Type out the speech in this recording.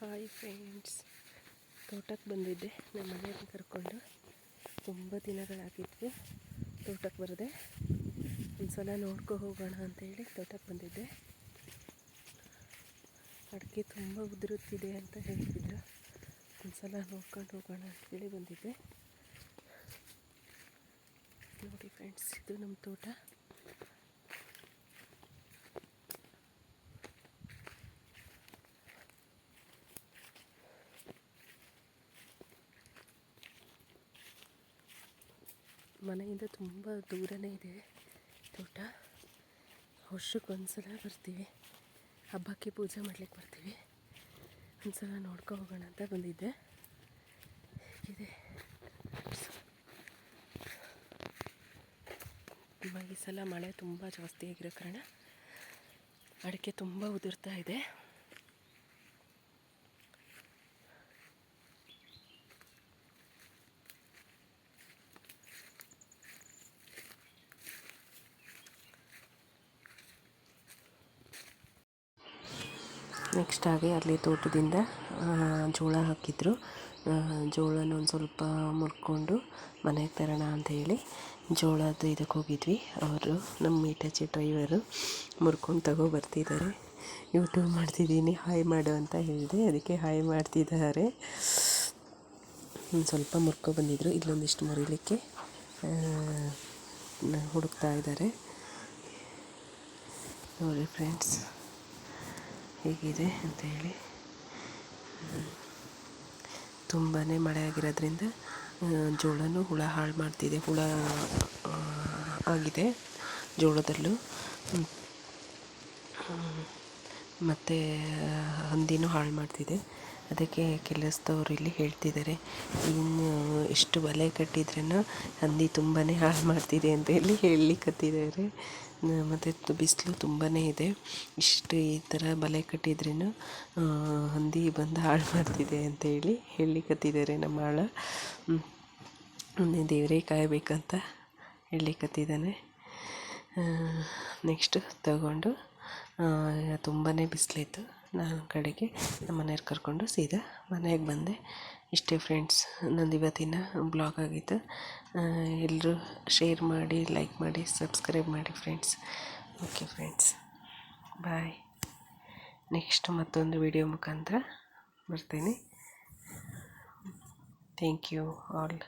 Hi friends, ತೋಟಕ್ಕೆ ಬಂದಿದ್ದೆ. ನಮ್ಮ ಮನೆಯವ್ರನ್ನ ಕರ್ಕೊಂಡು ತುಂಬ ದಿನಗಳಾಗಿದ್ವು ತೋಟಕ್ಕೆ ಬರದೆ. ಒಂದು ಸಲ ನೋಡ್ಕೊ ಹೋಗೋಣ ಅಂತೇಳಿ ತೋಟಕ್ಕೆ ಬಂದಿದ್ದೆ. ಅಡಿಕೆ ತುಂಬ ಉದುರುತ್ತಿದೆ ಅಂತ ಹೇಳ್ತಿದ್ರು. ಒಂದು ಸಲ ನೋಡ್ಕೊಂಡು ಹೋಗೋಣ ಅಂತೇಳಿ ಬಂದಿದ್ದೆ. ನೋಡಿ ಫ್ರೆಂಡ್ಸ್, ಇದು ನಮ್ಮ ತೋಟ. ಮನೆಯಿಂದ ತುಂಬ ದೂರನೇ ಇದೆ ತೋಟ. ವರ್ಷಕ್ಕೊಂದು ಸಲ ಬರ್ತೀವಿ, ಹಬ್ಬಕ್ಕೆ ಪೂಜೆ ಮಾಡ್ಲಿಕ್ಕೆ ಬರ್ತೀವಿ. ಒಂದು ಸಲ ನೋಡ್ಕೊ ಹೋಗೋಣ ಅಂತ ಬಂದಿದ್ದೆ. ಹೇಗಿದೆ ಈ ಸಲ ಮಳೆ ತುಂಬ ಜಾಸ್ತಿ ಆಗಿರೋ ಕಾರಣ ಅಡಿಕೆ ತುಂಬ ಉದುರ್ತಾ ಇದೆ. ನೆಕ್ಸ್ಟ್ ಆಗಿ ಅಲ್ಲಿ ತೋಟದಿಂದ ಜೋಳ ಹಾಕಿದ್ರು. ಜೋಳನ ಒಂದು ಸ್ವಲ್ಪ ಮುರ್ಕೊಂಡು ಮನೆಗೆ ತರೋಣ ಅಂಥೇಳಿ ಜೋಳದ ಇದಕ್ಕೆ ಹೋಗಿದ್ವಿ. ಅವರು ನಮ್ಮ ಮೀಟಚಿ ಡ್ರೈವರು ಮುರ್ಕೊಂಡು ತಗೊಬರ್ತಿದ್ದಾರೆ. ಯೂಟ್ಯೂಬ್ ಮಾಡ್ತಿದ್ದೀನಿ, ಹಾಯ್ ಮಾಡು ಅಂತ ಹೇಳಿದೆ, ಅದಕ್ಕೆ ಹಾಯ್ ಮಾಡ್ತಿದ್ದಾರೆ. ಸ್ವಲ್ಪ ಮುರ್ಕೊ ಬಂದಿದ್ರು. ಇಲ್ಲೊಂದಿಷ್ಟು ಮುರಿಲಿಕ್ಕೆ ಹುಡುಕ್ತಾ ಇದ್ದಾರೆ. ನೋಡಿ ಫ್ರೆಂಡ್ಸ್ ಹೇಗಿದೆ ಅಂತೇಳಿ. ತುಂಬಾ ಮಳೆ ಆಗಿರೋದ್ರಿಂದ ಜೋಳನೂ ಹುಳ ಹಾಳು ಮಾಡ್ತಿದೆ. ಹುಳ ಆಗಿದೆ ಜೋಳದಲ್ಲೂ. ಮತ್ತು ಹಂದಿನೂ ಹಾಳು ಮಾಡ್ತಿದೆ. ಅದಕ್ಕೆ ಕೆಲಸದವ್ರು ಇಲ್ಲಿ ಹೇಳ್ತಿದ್ದಾರೆ, ಇನ್ನು ಎಷ್ಟು ಬಲೆ ಕಟ್ಟಿದ್ರೂ ಹಂದಿ ತುಂಬಾ ಹಾಳು ಮಾಡ್ತಿದೆ ಅಂತ ಹೇಳಲಿಕ್ಕತ್ತಿದ್ದಾರೆ. ಮತ್ತು ಬಿಸಿಲು ತುಂಬಾ ಇದೆ. ಇಷ್ಟು ಈ ಥರ ಬಲೆ ಕಟ್ಟಿದ್ರೂ ಹಂದಿ ಬಂದು ಹಾಳು ಮಾಡ್ತಿದೆ ಅಂತೇಳಿ ಹೇಳಲಿಕ್ಕತ್ತಿದ್ದಾರೆ ನಮ್ಮ ಆಳ. ದೇವರೇ ಕಾಯಬೇಕಂತ ಹೇಳಲಿಕ್ಕತ್ತಿದ್ದಾನೆ. ನೆಕ್ಸ್ಟ್ ತಗೊಂಡು ತುಂಬಾ ಬಿಸಿಲಿತ್ತು. ನಾನು ಕಡೆಗೆ ನಮ್ಮ ಮನೆಯವ್ರು ಕರ್ಕೊಂಡು ಸೀದಾ ಮನೆಗೆ ಬಂದೆ. ಇಷ್ಟೇ ಫ್ರೆಂಡ್ಸ್, ನಂದು ಇವತ್ತಿನ ಬ್ಲಾಗ್ ಆಗಿತ್ತು. ಎಲ್ಲರೂ ಶೇರ್ ಮಾಡಿ, ಲೈಕ್ ಮಾಡಿ, ಸಬ್ಸ್ಕ್ರೈಬ್ ಮಾಡಿ friends. Okay friends, bye. Next ಮತ್ತೊಂದು ವಿಡಿಯೋ ಮುಖಾಂತರ ಬರ್ತೀನಿ. Thank you all.